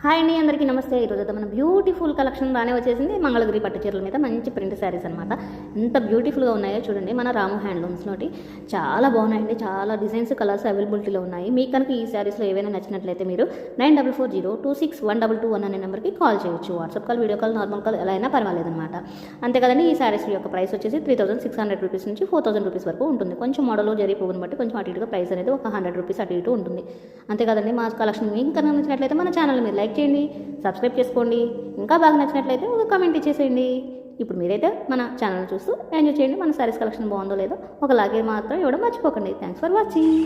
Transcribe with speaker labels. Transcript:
Speaker 1: Hi అండి, అందరికీ నమస్తే. ఈరోజు అయితే మన బ్యూటిఫుల్ కలెక్షన్ రానే వచ్చేసింది. మంగళగిరి పట్టు చీరల మీద మంచి ప్రింట్ శారీస్ అనమాట. ఎంత బ్యూటిఫుల్గా ఉన్నాయో చూడండి. మన రాము హ్యాండ్లూమ్స్లోటి చాలా బాగున్నాయండి. చాలా డిజైన్స్, కలర్స్ అవైలబిలిటీలో ఉన్నాయి. మీకు కనుక ఈ శారీస్లో ఏవైనా నచ్చినట్లయితే మీరు 9440261221 అనే నెంబర్కి కాల్ చేయొచ్చు. WhatsApp call, video call, normal call ఎలా అయినా పర్వాలేదన్నమాట. అంతే కదండి. ఈ శారీస్ యొక్క ప్రైస్ వచ్చేసి 3600 రూపీస్ నుంచి 4000 రూపీస్ వరకు ఉంటుంది. కొంచెం మోడల్ జరిగి పువ్వుని బట్టి కొంచెం అటు ఇటుగా ప్రైస్ అనేది ఒక 100 రూపీస్ అటు ఇటు ఉంటుంది. అంతే కదండి. మా కలెక్షన్ మీకు కనుక నచ్చినట్లయితే మన ఛానల్ మీరు లైక్ చేయండి, సబ్స్క్రైబ్ చేసుకోండి. ఇంకా బాగా నచ్చినట్లయితే ఒక కామెంట్ ఇచ్చేసేయండి. ఇప్పుడు మీరైతే మన ఛానల్ చూస్తూ ఎంజాయ్ చేయండి. మన సారీస్ కలెక్షన్ బాగుందో లేదో ఒక లాగే మాత్రం ఇవ్వడం మర్చిపోకండి. Thanks for watching.